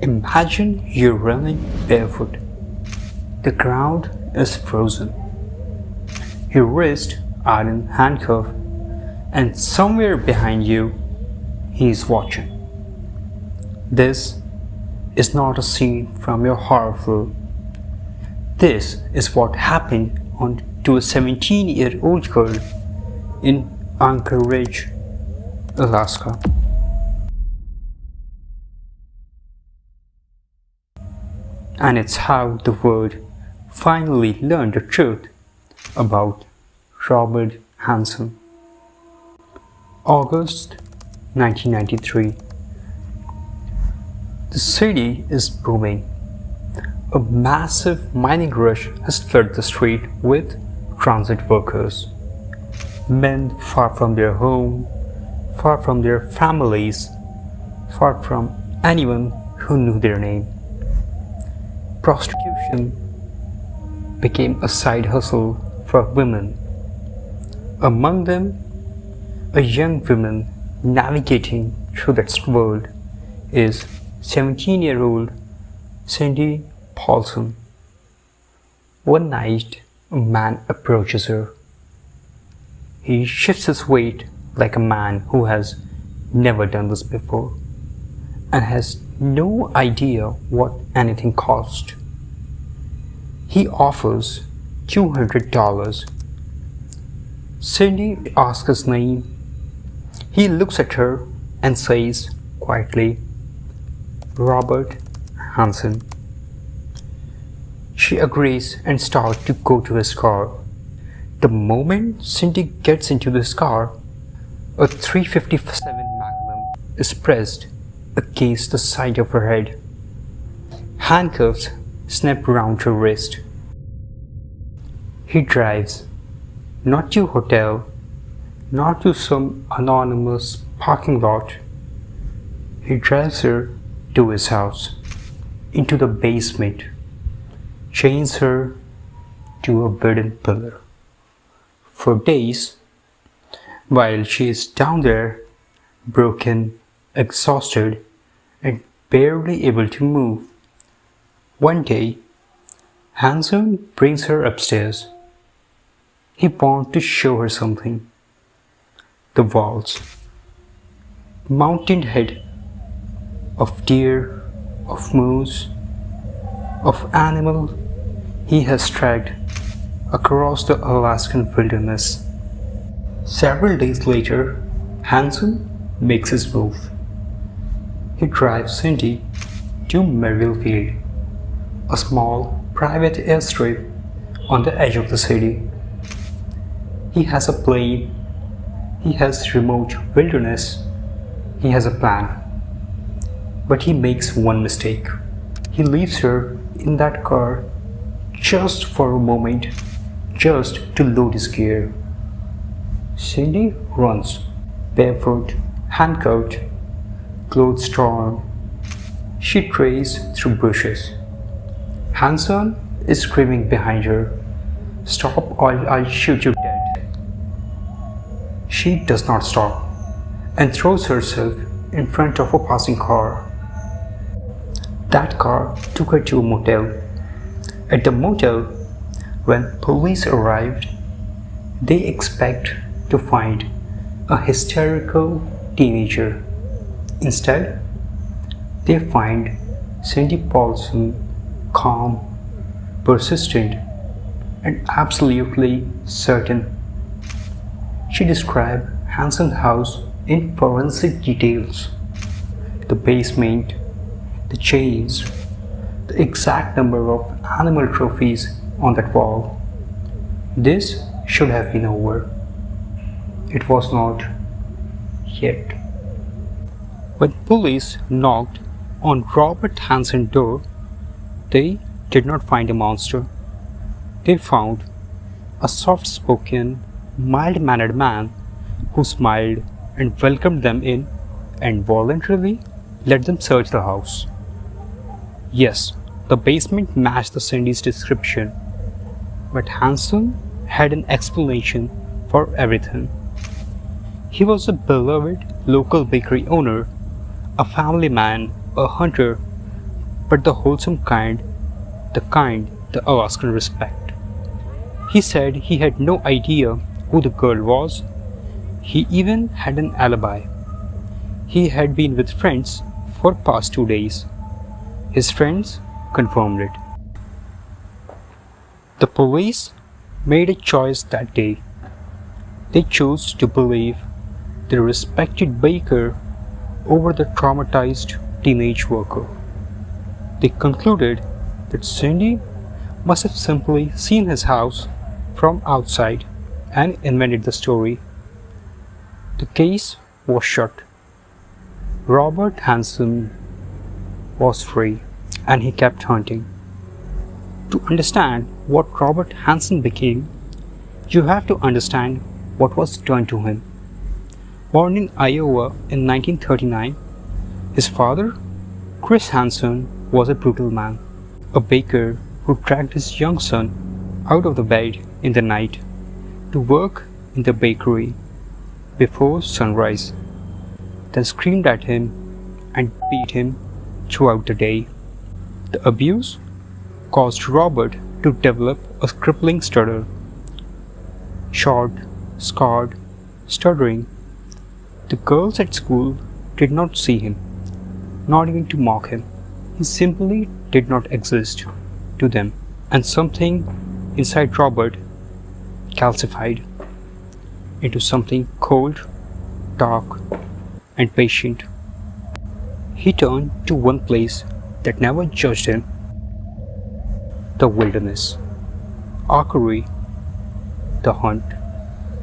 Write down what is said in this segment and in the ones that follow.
Imagine you're running barefoot. The ground is frozen. Your wrists are in handcuffs, and somewhere behind you, he's watching. This is not a scene from your horror film. This is what happened to a 17-year-old girl in Anchorage, Alaska. And it's how the world finally learned the truth about Robert Hansen. August 1993. The city is booming. A massive mining rush has flooded the street with transit workers. Men far from their home, far from their families, far from anyone who knew their name. Prostitution became a side hustle for women. Among them, a young woman navigating through that world is 17-year-old Cindy Paulson. One night, a man approaches her. He shifts his weight like a man who has never done this before and has no idea what anything cost. He offers $200. Cindy asks his name. He looks at her and says quietly, "Robert Hansen." She agrees and starts to go to his car. The moment Cindy gets into this car, a .357 Magnum is pressed against the side of her head. Handcuffs snap around her wrist. He drives, not to a hotel, not to some anonymous parking lot. He drives her to his house, into the basement, chains her to a wooden pillar. For days, while she is down there, broken, exhausted, and barely able to move, one day, Hansen brings her upstairs. He wants to show her something. The walls. Mountain head of deer, of moose, of animal he has tracked across the Alaskan wilderness. Several days later, Hansen makes his move. He drives Cindy to Merrill Field, a small private airstrip on the edge of the city. He has a plane, he has remote wilderness, he has a plan. But he makes one mistake. He leaves her in that car just for a moment, just to load his gear. Cindy runs, barefoot, handcuffed, clothes torn. She trails through bushes. Hansen is screaming behind her, "Stop or I'll shoot you dead." She does not stop and throws herself in front of a passing car. That car took her to a motel. At the motel, when police arrived, they expect to find a hysterical teenager. Instead, they find Cindy Paulson calm, persistent, and absolutely certain. She described Hansen's house in forensic details. The basement, the chains, the exact number of animal trophies on that wall. This should have been over. It was not yet. When police knocked on Robert Hansen's door, they did not find a monster. They found a soft-spoken, mild-mannered man who smiled and welcomed them in and voluntarily let them search the house. Yes, the basement matched the Cindy's description, but Hansen had an explanation for everything. He was a beloved local bakery owner, a family man, a hunter, but the wholesome kind, the Alaskan respect. He said he had no idea who the girl was. He even had an alibi. He had been with friends for past 2 days. His friends confirmed it. The police made a choice that day. They chose to believe the respected baker over the traumatized teenage worker. They concluded that Cindy must have simply seen his house from outside and invented the story. The case was shut. Robert Hansen was free, and he kept hunting. To understand what Robert Hansen became, you have to understand what was done to him. Born in Iowa in 1939, his father, Chris Hansen, was a brutal man, a baker who dragged his young son out of the bed in the night to work in the bakery before sunrise, then screamed at him and beat him throughout the day. The abuse caused Robert to develop a crippling stutter. Short, scarred, stuttering, the girls at school did not see him, not even to mock him. He simply did not exist to them, and something inside Robert calcified into something cold, dark, and patient. He turned to one place that never judged him: the wilderness, archery, the hunt.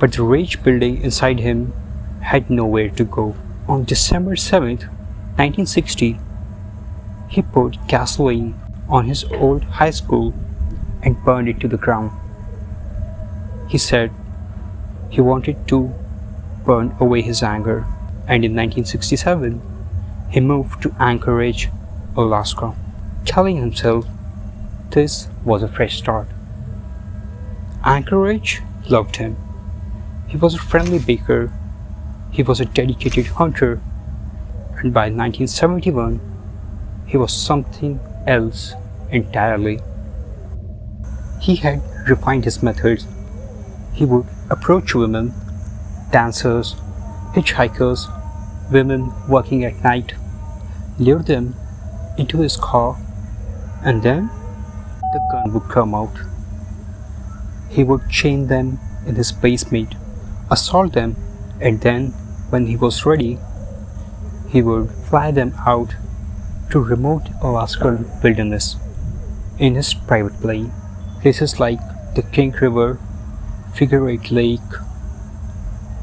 But the rage building inside him had nowhere to go. On December 7th, 1960, he poured gasoline on his old high school and burned it to the ground. He said he wanted to burn away his anger, and in 1967, he moved to Anchorage, Alaska, telling himself this was a fresh start. Anchorage loved him. He was a friendly baker, he was a dedicated hunter, and by 1971, he was something else entirely. He had refined his methods. He would approach women, dancers, hitchhikers, women working at night, lure them into his car, and then the gun would come out. He would chain them in his basement, assault them, and then, when he was ready, he would fly them out to remote Alaskan wilderness in his private plane. Places like the King River, Figure 8 Lake,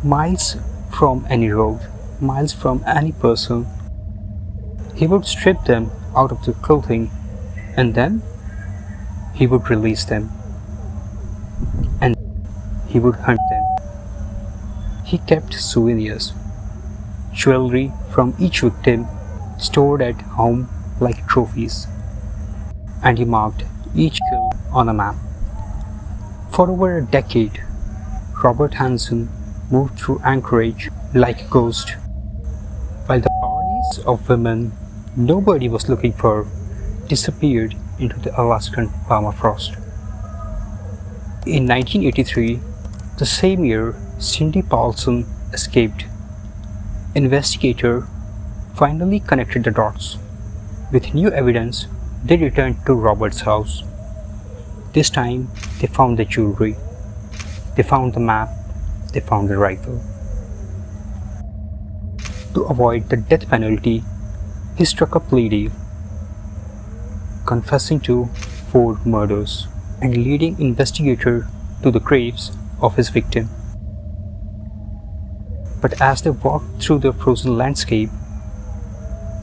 miles from any road, miles from any person. He would strip them out of their clothing, and then he would release them, and he would hunt them. He kept souvenirs, jewelry from each victim stored at home like trophies, and he marked each kill on a map. For over a decade, Robert Hansen moved through Anchorage like a ghost, while the bodies of women nobody was looking for disappeared into the Alaskan permafrost. In 1983, the same year Cindy Paulson escaped. Investigators finally connected the dots. With new evidence, they returned to Robert's house. This time, they found the jewelry, they found the map, they found the rifle. To avoid the death penalty, he struck a plea deal, confessing to 4 murders and leading investigators to the graves of his victim. But as they walked through the frozen landscape,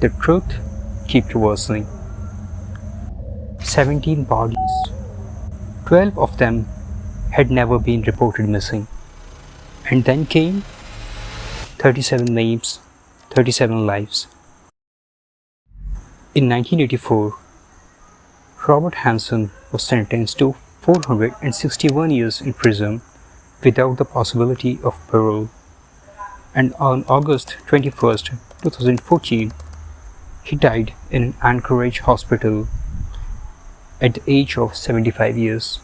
the truth kept worsening. 17 bodies, 12 of them had never been reported missing. And then came 37 names, 37 lives. In 1984, Robert Hansen was sentenced to 461 years in prison without the possibility of parole. And on August 21, 2014, He died in an Anchorage hospital at the age of 75 years.